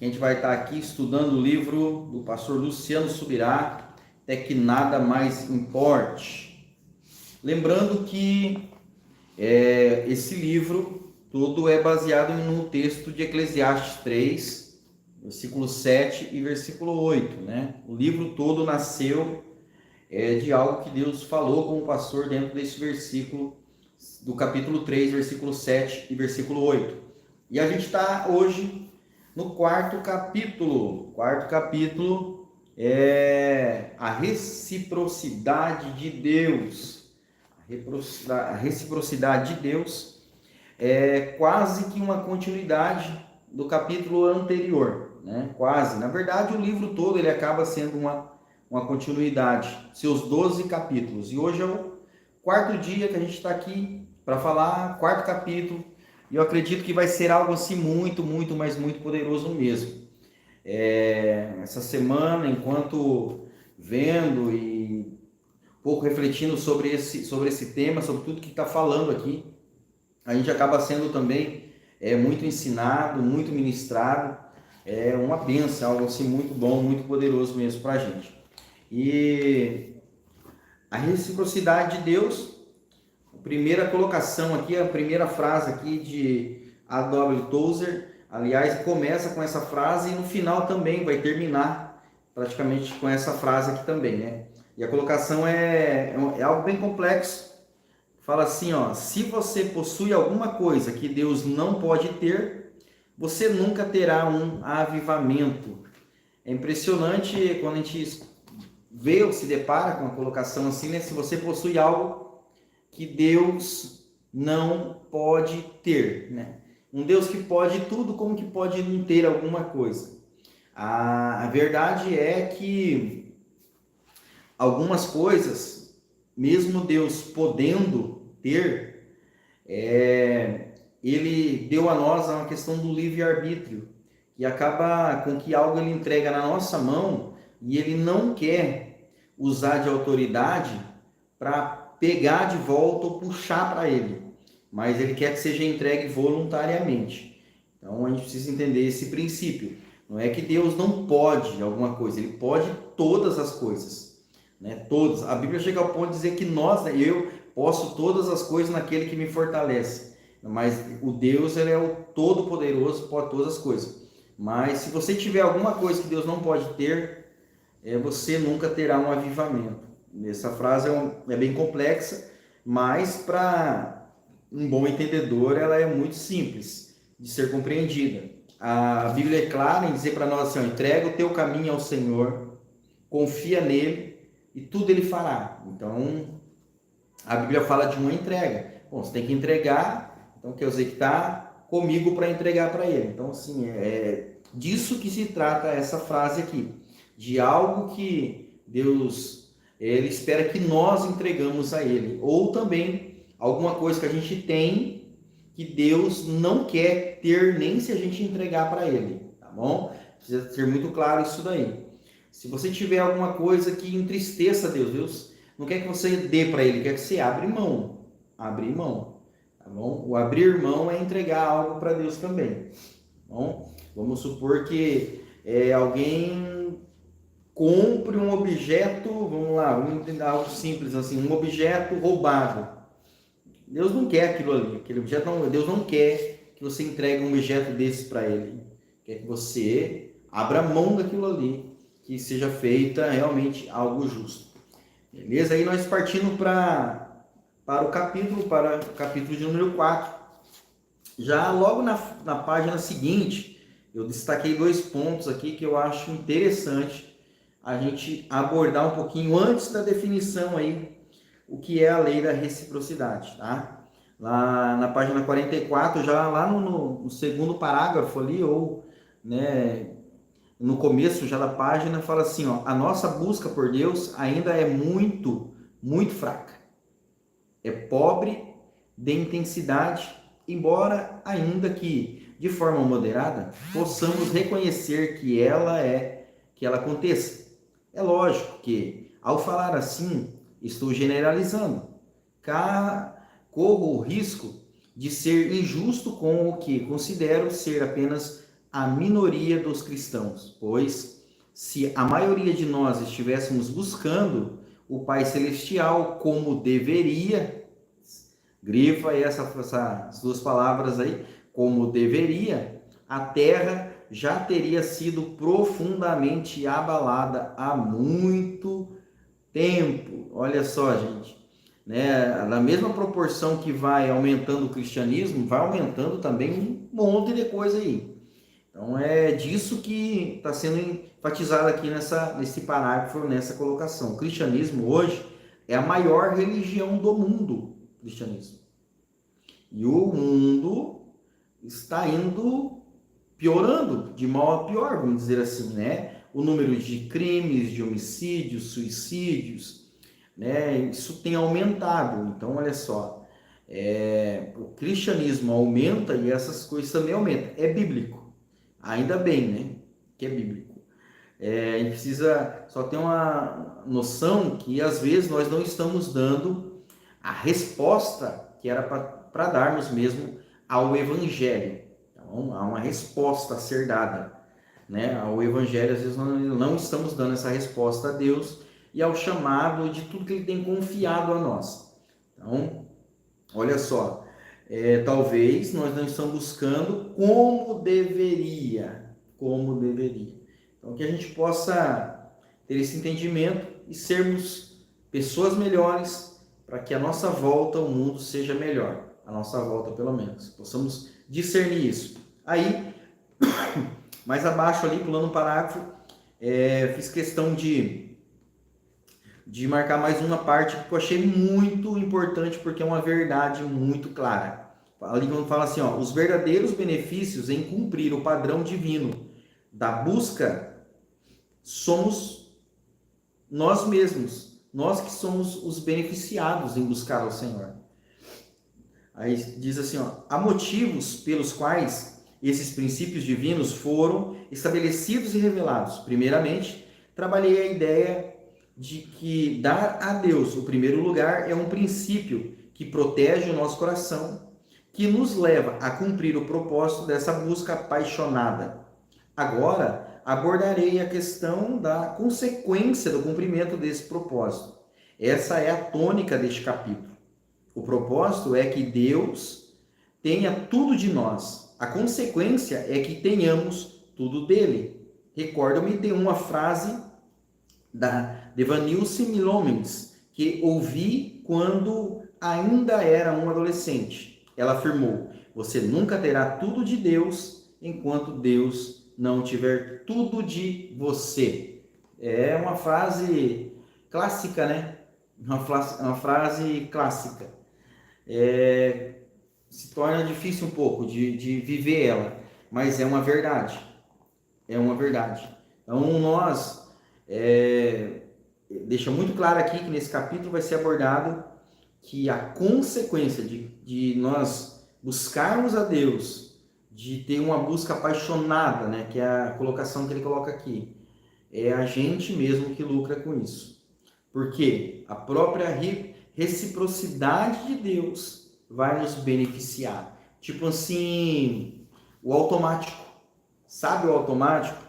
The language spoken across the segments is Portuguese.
A gente vai estar aqui estudando o livro do pastor Luciano Subirá, Até que Nada Mais Importe. Lembrando que esse livro todo é baseado no texto de Eclesiastes 3, versículo 7 e versículo 8, né? O livro todo nasceu de algo que Deus falou com o pastor dentro desse versículo, do capítulo 3, versículo 7 e versículo 8. E a gente está hoje no quarto capítulo. O quarto capítulo é a reciprocidade de Deus. A reciprocidade de Deus é quase que uma continuidade do capítulo anterior, né? Quase. Na verdade, o livro todo ele acaba sendo uma continuidade, seus 12 capítulos. E hoje é o quarto dia que a gente está aqui para falar, quarto capítulo. E eu acredito que vai ser algo assim muito, muito, mas muito poderoso mesmo. Essa semana, enquanto vendo e um pouco refletindo sobre esse tema, sobre tudo que está falando aqui, a gente acaba sendo também muito ensinado, muito ministrado. É uma bênção, algo assim muito bom, muito poderoso mesmo para a gente. E a reciprocidade de Deus, a primeira colocação aqui, a primeira frase aqui de A.W. Tozer, aliás, começa com essa frase e no final também vai terminar praticamente com essa frase aqui também, né? E a colocação é algo bem complexo. Fala assim, ó: se você possui alguma coisa que Deus não pode ter, você nunca terá um avivamento. É impressionante quando a gente vê ou se depara com uma colocação assim, né? Se você possui algo que Deus não pode ter, né? Um Deus que pode tudo, como que pode não ter alguma coisa? A verdade é que algumas coisas, mesmo Deus podendo ter, ele deu a nós uma questão do livre-arbítrio, que acaba com que algo ele entrega na nossa mão e ele não quer usar de autoridade para pegar de volta ou puxar para ele, mas ele quer que seja entregue voluntariamente. Então a gente precisa entender esse princípio. Não é que Deus não pode alguma coisa, ele pode todas as coisas, né? Todas. A Bíblia chega ao ponto de dizer que nós, né, eu posso todas as coisas naquele que me fortalece. Mas o Deus, ele é o todo-poderoso, pode todas as coisas. Mas se você tiver alguma coisa que Deus não pode ter, você nunca terá um avivamento. Essa frase é bem complexa, mas para um bom entendedor ela é muito simples de ser compreendida. A Bíblia é clara em dizer para nós assim: ó, entrega o teu caminho ao Senhor, confia nele e tudo ele fará. Então a Bíblia fala de uma entrega. Bom, você tem que entregar, então quer dizer que está comigo para entregar para ele. Então assim, é disso que se trata essa frase aqui, de algo que Deus ele espera que nós entregamos a ele, ou também alguma coisa que a gente tem que Deus não quer ter nem se a gente entregar para ele, tá bom? Precisa ser muito claro isso daí. Se você tiver alguma coisa que entristeça Deus não quer que você dê para ele, quer que você abra mão, tá bom? O abrir mão é entregar algo para Deus também, tá bom? Vamos supor que alguém compre um objeto, vamos lá, vamos entender algo simples assim, um objeto roubado. Deus não quer aquilo ali, aquele objeto não, Deus não quer que você entregue um objeto desse para ele. Quer que você abra mão daquilo ali, que seja feita realmente algo justo. Beleza? Aí nós partindo para o capítulo de número 4. Já logo na página seguinte, eu destaquei 2 pontos aqui que eu acho interessante a gente abordar um pouquinho antes da definição aí, o que é a lei da reciprocidade, tá? Lá na página 44, já lá no segundo parágrafo ali, ou, né, no começo já da página, fala assim, ó: a nossa busca por Deus ainda é muito, muito fraca. É pobre de intensidade, embora ainda que de forma moderada possamos reconhecer que ela aconteça. É lógico que ao falar assim estou generalizando. Corro o risco de ser injusto com o que considero ser apenas a minoria dos cristãos, pois se a maioria de nós estivéssemos buscando o Pai Celestial como deveria, grifa aí essas duas palavras aí, como deveria, a terra já teria sido profundamente abalada há muito tempo. Olha só, gente, né? Na mesma proporção que vai aumentando o cristianismo, vai aumentando também um monte de coisa aí. Então é disso que está sendo enfatizado aqui nesse parágrafo, nessa colocação. O cristianismo hoje é a maior religião do mundo, o cristianismo. E o mundo está indo piorando, de mal a pior, vamos dizer assim, né? O número de crimes, de homicídios, suicídios, né? Isso tem aumentado. Então, olha só, o cristianismo aumenta e essas coisas também aumentam. É bíblico, ainda bem, né? Que é bíblico. A gente precisa só ter uma noção que às vezes nós não estamos dando a resposta que era para darmos mesmo ao Evangelho. Então, há uma resposta a ser dada, né? Ao Evangelho, às vezes não estamos dando essa resposta a Deus e ao chamado de tudo que Ele tem confiado a nós. Então, olha só, talvez nós não estamos buscando como deveria. Então, que a gente possa ter esse entendimento e sermos pessoas melhores para que a nossa volta ao mundo seja melhor. A nossa volta, pelo menos. Possamos discernir isso. Aí, mais abaixo ali, pulando um parágrafo, fiz questão de marcar mais uma parte que eu achei muito importante, porque é uma verdade muito clara. Ali quando fala assim, ó, os verdadeiros benefícios em cumprir o padrão divino da busca somos nós mesmos, nós que somos os beneficiados em buscar ao Senhor. Aí diz assim, ó, há motivos pelos quais esses princípios divinos foram estabelecidos e revelados. Primeiramente, trabalhei a ideia de que dar a Deus o primeiro lugar é um princípio que protege o nosso coração, que nos leva a cumprir o propósito dessa busca apaixonada. Agora, abordarei a questão da consequência do cumprimento desse propósito. Essa é a tônica deste capítulo. O propósito é que Deus tenha tudo de nós. A consequência é que tenhamos tudo dele. Recordo-me de uma frase da Evanilce Milhomens, que ouvi quando ainda era um adolescente. Ela afirmou: você nunca terá tudo de Deus enquanto Deus não tiver tudo de você. É uma frase clássica, né? Uma frase clássica. Se torna difícil um pouco de viver ela, mas é uma verdade. É uma verdade. Então, nós deixa muito claro aqui que nesse capítulo vai ser abordado que a consequência de nós buscarmos a Deus, de ter uma busca apaixonada, né, que é a colocação que ele coloca aqui, é a gente mesmo que lucra com isso. Porque a própria reciprocidade de Deus vai nos beneficiar. Tipo assim, o automático. Sabe o automático?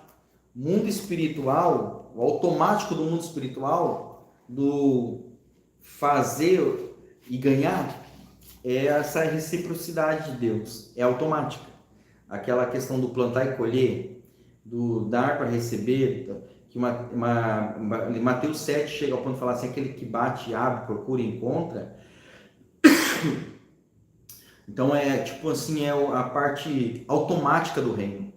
Mundo espiritual, o automático do mundo espiritual, do fazer e ganhar, é essa reciprocidade de Deus, é automática. Aquela questão do plantar e colher, do dar para receber, que Mateus 7 chega ao ponto de falar assim, aquele que bate, abre, procura e encontra. Então é tipo assim, é a parte automática do reino.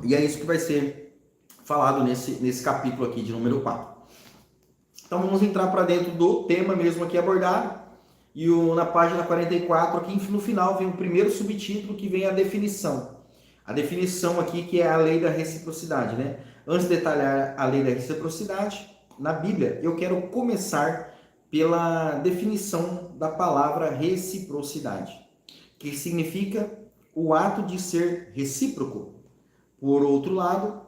E é isso que vai ser falado nesse capítulo aqui de número 4. Então vamos entrar para dentro do tema mesmo aqui abordado. E na página 44, aqui no final, vem o primeiro subtítulo que vem a definição. A definição aqui que é a lei da reciprocidade, né? Antes de detalhar a lei da reciprocidade, na Bíblia, eu quero começar pela definição da palavra reciprocidade, que significa o ato de ser recíproco. Por outro lado,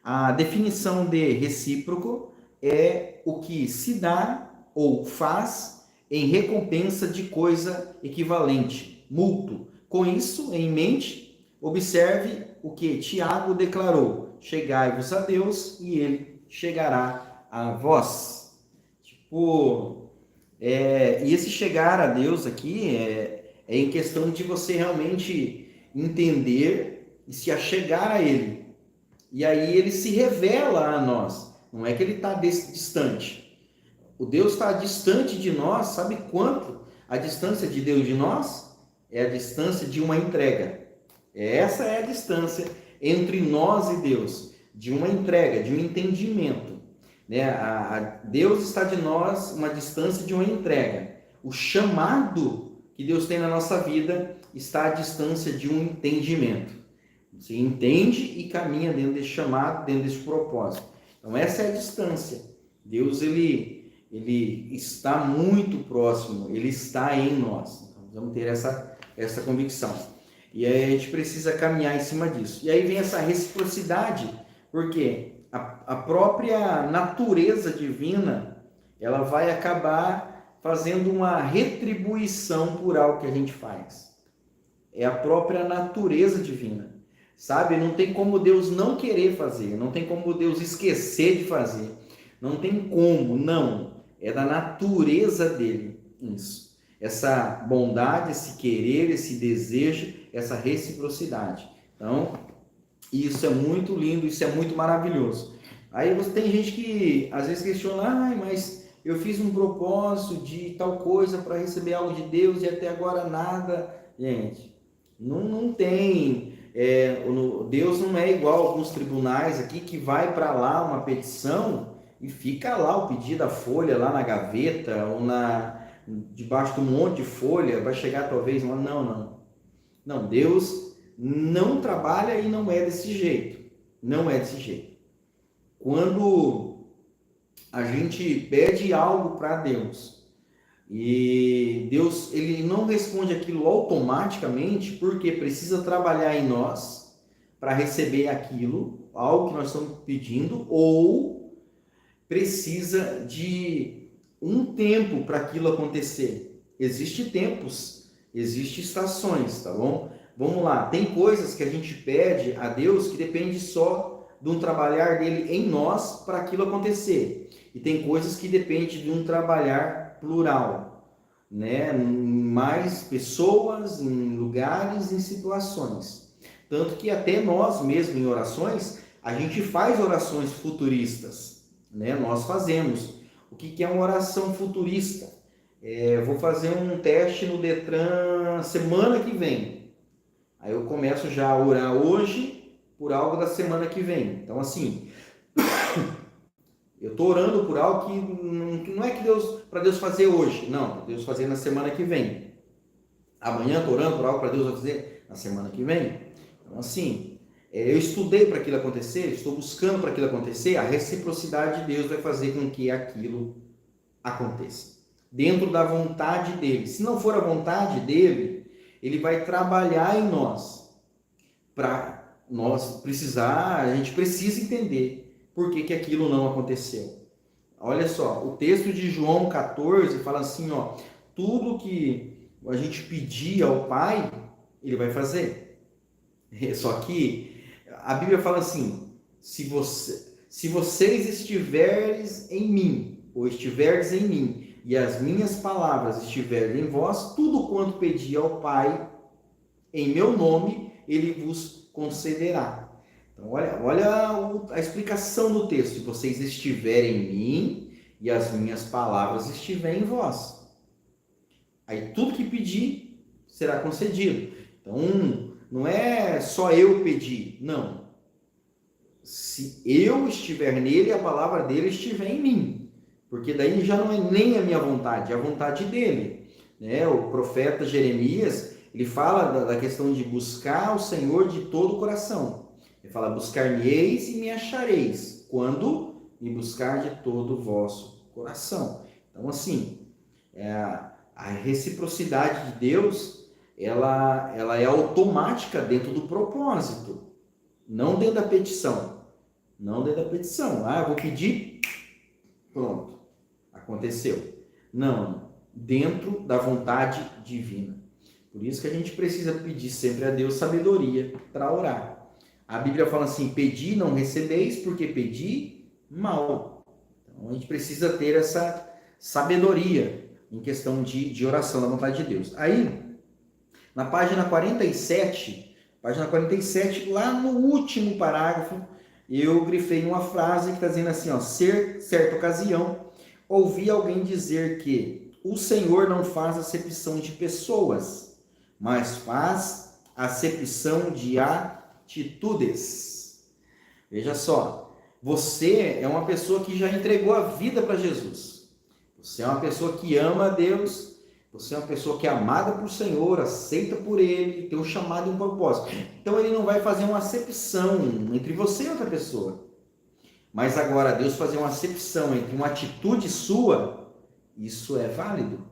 a definição de recíproco é o que se dá ou faz em recompensa de coisa equivalente, mútuo. Com isso em mente, Observe o que Tiago declarou: chegai-vos a Deus e ele chegará a vós. Tipo, e esse chegar a Deus aqui é em questão de você realmente entender e se achegar a ele. E aí ele se revela a nós. Não é que ele está distante. O Deus está distante de nós, sabe quanto? A distância de Deus de nós é a distância de uma entrega. Essa é a distância entre nós e Deus, de uma entrega, de um entendimento. Né? Deus está de nós uma distância de uma entrega. O chamado que Deus tem na nossa vida está à distância de um entendimento. Você entende e caminha dentro desse chamado, dentro desse propósito. Então essa é a distância. Deus ele está muito próximo, ele está em nós. Então vamos ter essa convicção. E aí a gente precisa caminhar em cima disso. E aí vem essa reciprocidade, porque a própria natureza divina, ela vai acabar fazendo uma retribuição por algo que a gente faz. É a própria natureza divina. Sabe? Não tem como Deus não querer fazer, não tem como Deus esquecer de fazer. Não tem como, não. É da natureza dele isso. Essa bondade, esse querer, esse desejo, essa reciprocidade. Então, isso é muito lindo, isso é muito maravilhoso. Aí você tem gente que às vezes questiona, mas eu fiz um propósito de tal coisa para receber algo de Deus e até agora nada. Gente, não tem. Deus não é igual a alguns tribunais aqui que vai para lá uma petição e fica lá o pedido, a folha lá na gaveta ou debaixo de um monte de folha, vai chegar talvez uma... Não, Deus não trabalha e não é desse jeito. Não é desse jeito. Quando a gente pede algo para Deus e Deus ele não responde aquilo automaticamente, porque precisa trabalhar em nós para receber aquilo, algo que nós estamos pedindo, ou precisa de um tempo para aquilo acontecer. Existem tempos, existem estações, tá bom? Vamos lá, tem coisas que a gente pede a Deus que depende só de um trabalhar dele em nós para aquilo acontecer. E tem coisas que dependem de um trabalhar plural, né? Mais pessoas, em lugares, em situações. Tanto que até nós mesmos em orações, a gente faz orações futuristas, né? Nós fazemos. O que é uma oração futurista? Vou fazer um teste no Detran semana que vem. Aí eu começo já a orar hoje por algo da semana que vem. Então assim, eu estou orando por algo que não é que para Deus fazer hoje, não, para Deus fazer na semana que vem. Amanhã estou orando por algo para Deus fazer na semana que vem. Então assim, eu estudei para aquilo acontecer, estou buscando para aquilo acontecer, a reciprocidade de Deus vai fazer com que aquilo aconteça. Dentro da vontade dele. Se não for a vontade dele, ele vai trabalhar em nós. Para nós a gente precisa entender por que aquilo não aconteceu. Olha só, o texto de João 14 fala assim, ó, tudo que a gente pedir ao Pai, ele vai fazer. Só que a Bíblia fala assim, se vocês estiveres em mim, ou estiverdes em mim, e as minhas palavras estiverem em vós, tudo quanto pedir ao Pai, em meu nome, ele vos concederá. Então, olha a explicação do texto. Se vocês estiverem em mim, e as minhas palavras estiverem em vós. Aí tudo que pedir, será concedido. Então, não é só eu pedir, não. Se eu estiver nele, a palavra dele estiver em mim. Porque daí já não é nem a minha vontade, é a vontade dele. Né? O profeta Jeremias, ele fala da questão de buscar o Senhor de todo o coração. Ele fala, buscar-me-eis e me achareis, quando me buscar de todo o vosso coração. Então, assim, a reciprocidade de Deus, ela é automática dentro do propósito, não dentro da petição. Não dentro da petição. Eu vou pedir, pronto, aconteceu. Não, dentro da vontade divina. Por isso que a gente precisa pedir sempre a Deus sabedoria para orar. A Bíblia fala assim: pedi, não recebeis, porque pedi mal. Então a gente precisa ter essa sabedoria em questão de oração da vontade de Deus. Aí, na página 47, lá no último parágrafo, eu grifei uma frase que está dizendo assim, ó: certa ocasião, ouvi alguém dizer que o Senhor não faz acepção de pessoas, mas faz acepção de atitudes. Veja só, você é uma pessoa que já entregou a vida para Jesus. Você é uma pessoa que ama a Deus. Você é uma pessoa que é amada por Senhor, aceita por Ele, tem um chamado e um propósito. Então Ele não vai fazer uma acepção entre você e outra pessoa. Mas agora, Deus fazer uma acepção entre uma atitude sua, isso é válido.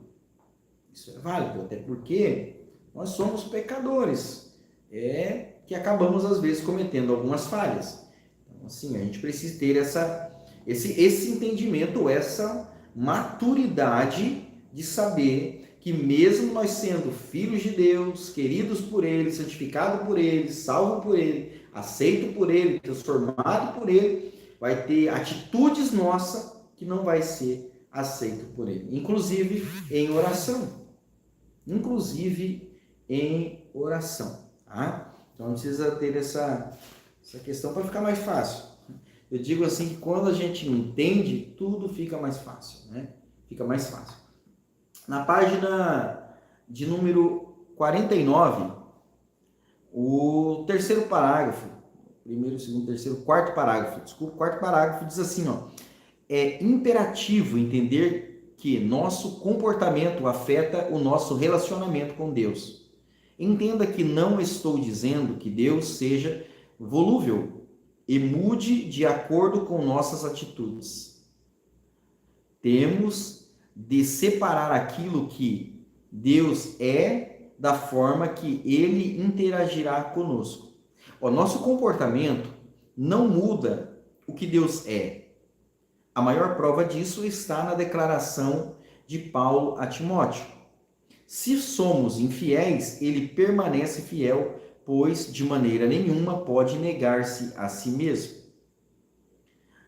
Isso é válido, até porque nós somos pecadores. É que acabamos, às vezes, cometendo algumas falhas. Então, assim, a gente precisa ter esse entendimento, essa maturidade de saber que mesmo nós sendo filhos de Deus, queridos por Ele, santificados por Ele, salvos por Ele, aceitos por Ele, transformados por Ele, vai ter atitudes nossas que não vai ser aceito por Ele. Inclusive em oração. Tá? Então precisa ter essa questão para ficar mais fácil. Eu digo assim que quando a gente entende, tudo fica mais fácil, né? Fica mais fácil. Na página de número 49, o terceiro parágrafo, primeiro, segundo, terceiro, quarto parágrafo, quarto parágrafo diz assim, ó: é imperativo entender que nosso comportamento afeta o nosso relacionamento com Deus. Entenda que não estou dizendo que Deus seja volúvel e mude de acordo com nossas atitudes. Temos de separar aquilo que Deus é da forma que Ele interagirá conosco. O nosso comportamento não muda o que Deus é. A maior prova disso está na declaração de Paulo a Timóteo. Se somos infiéis, ele permanece fiel, pois de maneira nenhuma pode negar-se a si mesmo.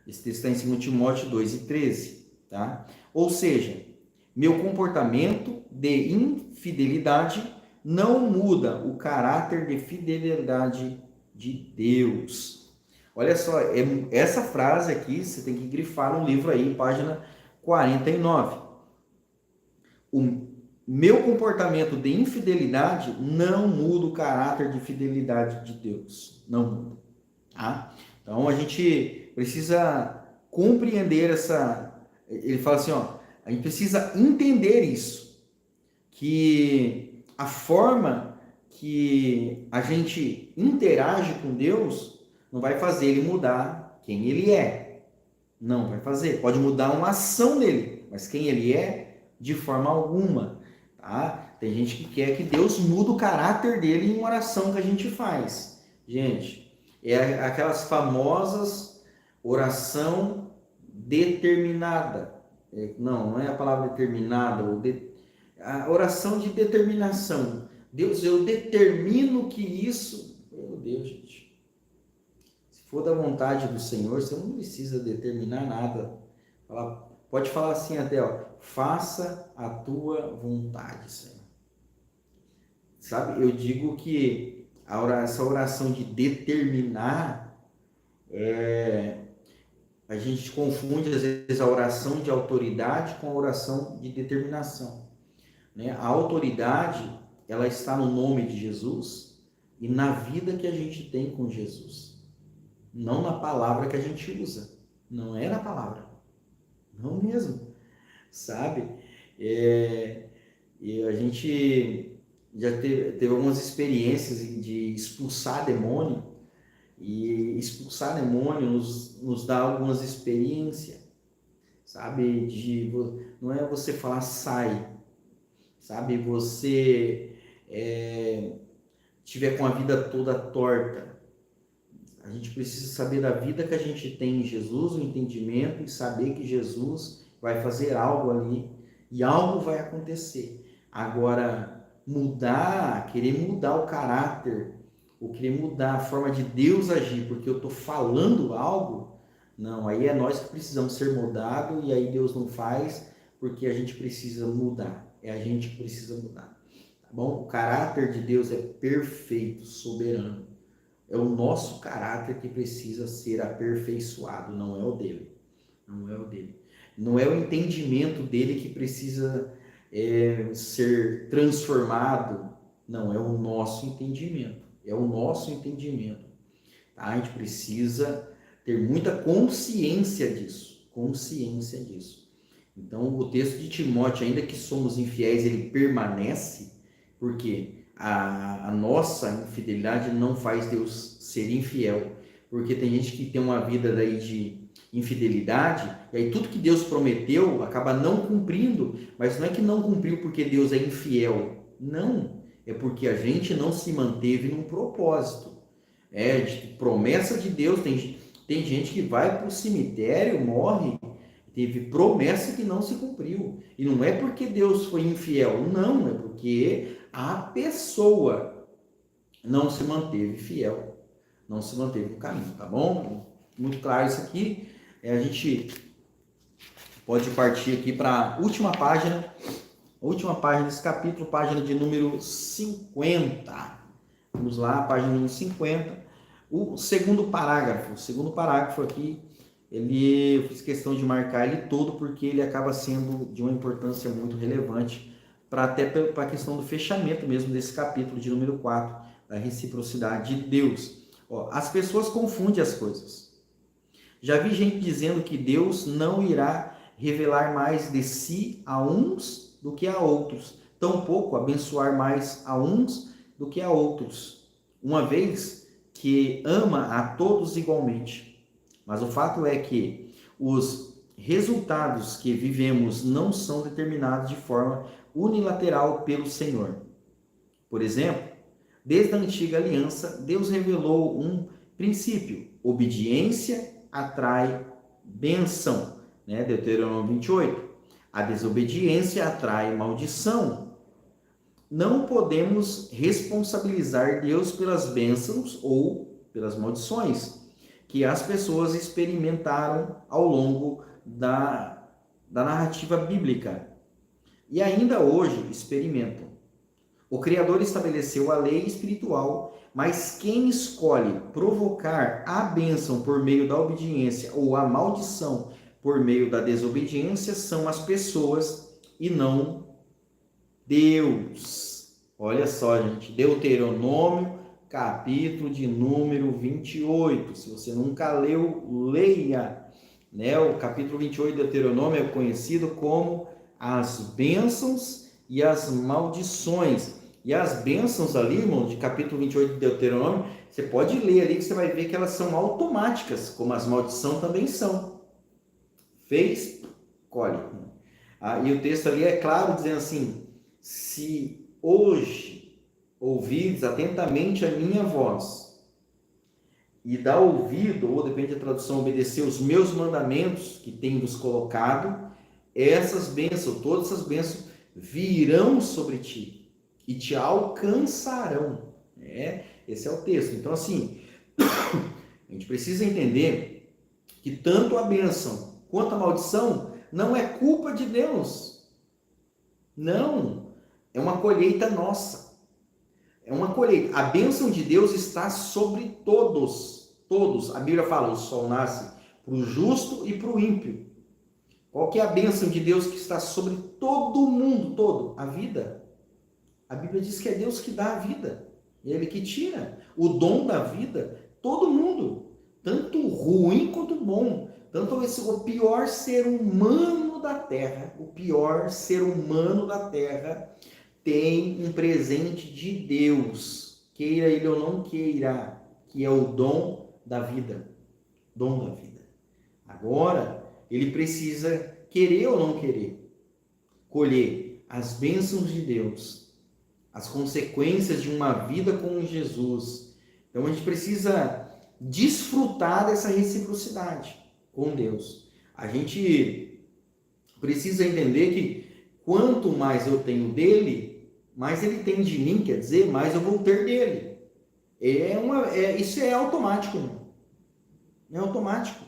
Esse texto está em 2 Timóteo 2:13, tá? Ou seja, meu comportamento de infidelidade não muda o caráter de fidelidade de Deus. Olha só, essa frase aqui você tem que grifar no livro aí, página 49. O meu comportamento de infidelidade não muda o caráter de fidelidade de Deus. Não muda. Tá? Então a gente precisa compreender essa. Ele fala assim, ó, a gente precisa entender isso, que a forma que a gente interage com Deus não vai fazer ele mudar quem ele é. Não vai fazer. Pode mudar uma ação dele, mas quem ele é, de forma alguma. Tá? Tem gente que quer que Deus mude o caráter dele em uma oração que a gente faz. Gente, é aquelas famosas oração determinada. Não é a palavra determinada, a oração de determinação. Deus, eu determino que isso... Meu Deus, gente. Se for da vontade do Senhor, você não precisa determinar nada. Pode falar assim até, ó: faça a tua vontade, Senhor. Sabe, eu digo que essa oração de determinar, a gente confunde às vezes a oração de autoridade com a oração de determinação. Né? A autoridade, ela está no nome de Jesus e na vida que a gente tem com Jesus. Não na palavra que a gente usa. Não é na palavra. Não mesmo. Sabe? E a gente já teve algumas experiências de expulsar demônio. E expulsar demônio nos dá algumas experiências. Sabe? Não é você falar sai. Sabe? Você tiver com a vida toda torta. A gente precisa saber da vida que a gente tem em Jesus, o entendimento, e saber que Jesus vai fazer algo ali e algo vai acontecer. Agora, mudar, querer mudar o caráter, ou querer mudar a forma de Deus agir, porque eu estou falando algo, não, aí é nós que precisamos ser mudados, e aí Deus não faz, porque a gente precisa mudar, é a gente que precisa mudar, tá bom? O caráter de Deus é perfeito, soberano, é o nosso caráter que precisa ser aperfeiçoado, não é o dele, não é o dele, não é o entendimento dele que precisa ser transformado, não, é o nosso entendimento, é o nosso entendimento, tá? A gente precisa ter muita consciência disso, consciência disso. Então, o texto de Timóteo, ainda que somos infiéis, ele permanece, porque a nossa infidelidade não faz Deus ser infiel, porque tem gente que tem uma vida daí de infidelidade, e aí tudo que Deus prometeu acaba não cumprindo, mas não é que não cumpriu porque Deus é infiel, não, é porque a gente não se manteve num propósito, de promessa de Deus, tem gente que vai para o cemitério, morre, teve promessa que não se cumpriu, e não é porque Deus foi infiel, não, é porque a pessoa não se manteve fiel, não se manteve no caminho, tá bom? Muito claro isso aqui. A gente pode partir aqui para a última página desse capítulo, página de número 50. Vamos lá, página número 50. O segundo parágrafo aqui, eu fiz questão de marcar ele todo porque ele acaba sendo de uma importância muito relevante até para a questão do fechamento mesmo desse capítulo de número 4, da reciprocidade de Deus. As pessoas confundem as coisas. Já vi gente dizendo que Deus não irá revelar mais de si a uns do que a outros, tampouco abençoar mais a uns do que a outros, uma vez que ama a todos igualmente. Mas o fato é que os resultados que vivemos não são determinados de forma unilateral pelo Senhor. Por exemplo, desde a antiga aliança, Deus revelou um princípio: obediência atrai bênção, né? Deuteronômio 28. A desobediência atrai maldição. Não podemos responsabilizar Deus pelas bênçãos ou pelas maldições que as pessoas experimentaram ao longo da narrativa bíblica e ainda hoje experimentam. O Criador estabeleceu a lei espiritual, mas quem escolhe provocar a bênção por meio da obediência ou a maldição por meio da desobediência são as pessoas e não Deus. Olha só, gente, Deuteronômio, capítulo de número 28. Se você nunca leu, leia. Né? O capítulo 28 de Deuteronômio é conhecido como as bênçãos e as maldições. E as bênçãos ali, irmão, de capítulo 28 de Deuteronômio, você pode ler ali que você vai ver que elas são automáticas, como as maldições também são. Fez, colhe. E o texto ali é claro, dizendo assim: se hoje ouvides atentamente a minha voz e dá ouvido, ou depende da tradução, obedecer os meus mandamentos que tenho vos colocado, essas bênçãos, todas essas bênçãos virão sobre ti e te alcançarão. Esse é o texto. Então, assim, a gente precisa entender que tanto a bênção quanto a maldição não é culpa de Deus. Não. É uma colheita nossa. É uma colheita. A bênção de Deus está sobre todos. Todos. A Bíblia fala, o sol nasce para o justo e para o ímpio. Qual que é a bênção de Deus que está sobre todo mundo, todo? A vida. A Bíblia diz que é Deus que dá a vida. É Ele que tira. O dom da vida, todo mundo. Tanto ruim quanto bom. Tanto o pior ser humano da terra, o pior ser humano da terra tem um presente de Deus, queira ele ou não queira, que é o dom da vida. Dom da vida. Agora, ele precisa querer ou não querer, colher as bênçãos de Deus, as consequências de uma vida com Jesus. Então, a gente precisa desfrutar dessa reciprocidade com Deus. A gente precisa entender que quanto mais eu tenho dele, mais ele tem de mim, quer dizer, mais eu vou ter dele. Isso é automático, irmão. É automático.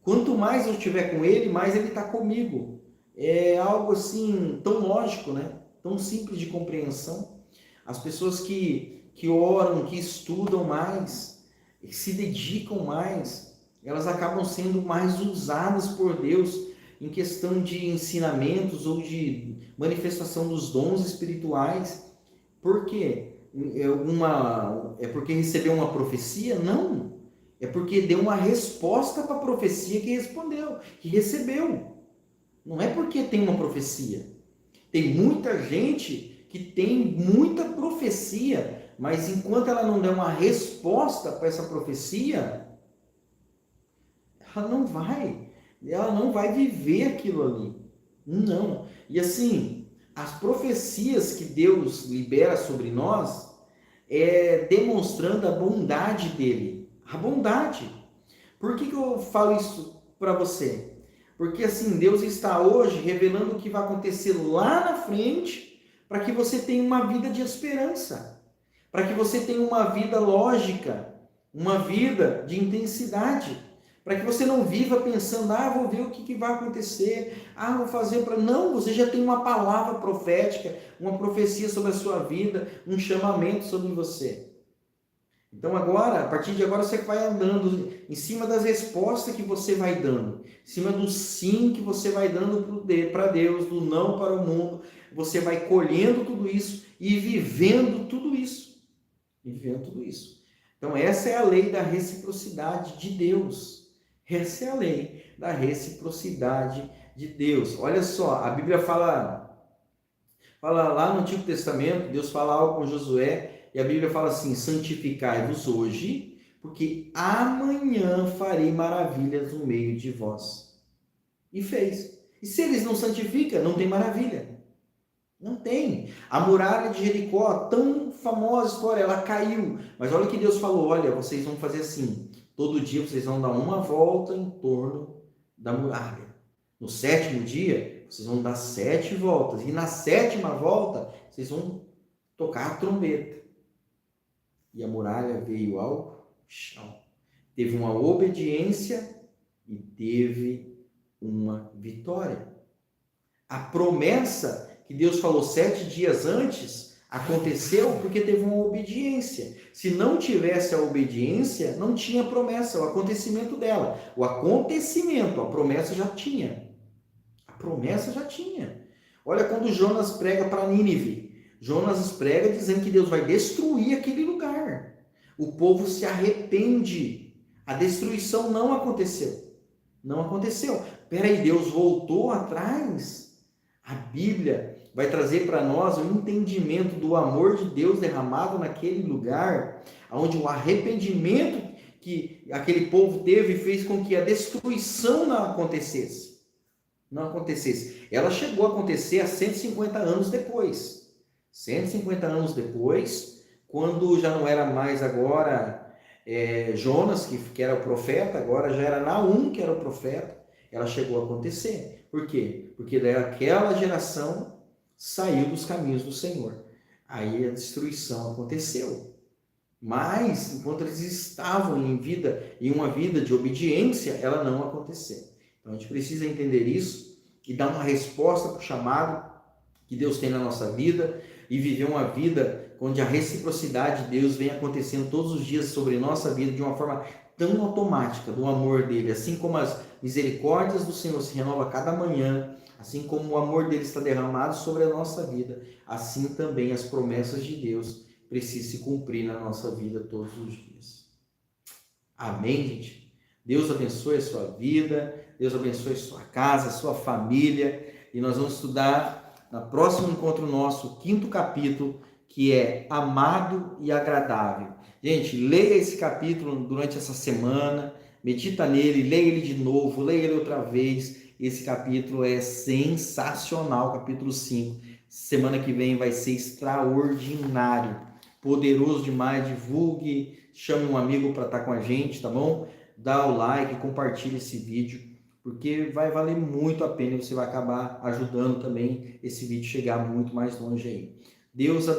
Quanto mais eu estiver com ele, mais ele está comigo. É algo assim tão lógico, né? Tão simples de compreensão. As pessoas que oram, que estudam mais, que se dedicam mais, elas acabam sendo mais usadas por Deus em questão de ensinamentos ou de manifestação dos dons espirituais. Por quê? É porque recebeu uma profecia? Não. É porque deu uma resposta para a profecia que respondeu, que recebeu. Não é porque tem uma profecia. Tem muita gente que tem muita profecia, mas enquanto ela não der uma resposta para essa profecia, ela não vai viver aquilo ali. Não. E assim, as profecias que Deus libera sobre nós demonstrando a bondade dele. A bondade. Por que eu falo isso para você? Porque assim, Deus está hoje revelando o que vai acontecer lá na frente para que você tenha uma vida de esperança, para que você tenha uma vida lógica, uma vida de intensidade, para que você não viva pensando, vou ver o que vai acontecer, vou fazer para... Não, você já tem uma palavra profética, uma profecia sobre a sua vida, um chamamento sobre você. Então agora, a partir de agora, você vai andando em cima das respostas que você vai dando, em cima do sim que você vai dando para Deus, do não para o mundo, você vai colhendo tudo isso e vivendo tudo isso. Vivendo tudo isso. Então essa é a lei da reciprocidade de Deus. Essa é a lei da reciprocidade de Deus. Olha só, a Bíblia fala lá no Antigo Testamento, Deus fala algo com Josué, e a Bíblia fala assim: santificai-vos hoje, porque amanhã farei maravilhas no meio de vós. E fez. E se eles não santificam, não tem maravilha. Não tem. A muralha de Jericó, tão famosa história, ela caiu. Mas olha o que Deus falou: olha, vocês vão fazer assim, todo dia vocês vão dar uma volta em torno da muralha. No 7º dia, vocês vão dar 7 voltas. E na 7ª volta, vocês vão tocar a trombeta. E a muralha veio ao chão. Teve uma obediência e teve uma vitória. A promessa que Deus falou 7 dias antes aconteceu porque teve uma obediência. Se não tivesse a obediência, não tinha promessa, o acontecimento dela. O acontecimento, a promessa já tinha. A promessa já tinha. Olha quando Jonas prega para Nínive. Jonas prega dizendo que Deus vai destruir aquele lugar. O povo se arrepende. A destruição não aconteceu. Não aconteceu. Peraí, Deus voltou atrás? A Bíblia vai trazer para nós o entendimento do amor de Deus derramado naquele lugar, onde o arrependimento que aquele povo teve fez com que a destruição não acontecesse. Não acontecesse. Ela chegou a acontecer há 150 anos depois. 150 anos depois, quando já não era mais agora Jonas, que era o profeta, agora já era Naum, que era o profeta, ela chegou a acontecer. Por quê? Porque daquela geração saiu dos caminhos do Senhor. Aí a destruição aconteceu. Mas, enquanto eles estavam em uma vida de obediência, ela não aconteceu. Então a gente precisa entender isso e dar uma resposta para o chamado que Deus tem na nossa vida, e viver uma vida onde a reciprocidade de Deus vem acontecendo todos os dias sobre nossa vida de uma forma tão automática, do amor dele, assim como as misericórdias do Senhor se renovam a cada manhã, assim como o amor dele está derramado sobre a nossa vida, assim também as promessas de Deus precisam se cumprir na nossa vida todos os dias. Amém, gente? Deus abençoe a sua vida, Deus abençoe a sua casa, a sua família, e nós vamos estudar no próximo encontro nosso, o 5º capítulo, que é amado e agradável. Gente, leia esse capítulo durante essa semana, medita nele, leia ele de novo, leia ele outra vez. Esse capítulo é sensacional, capítulo 5. Semana que vem vai ser extraordinário, poderoso demais. Divulgue, chame um amigo para estar com a gente, tá bom? Dá o like, compartilhe esse vídeo, porque vai valer muito a pena e você vai acabar ajudando também esse vídeo chegar muito mais longe aí. Deus abençoe.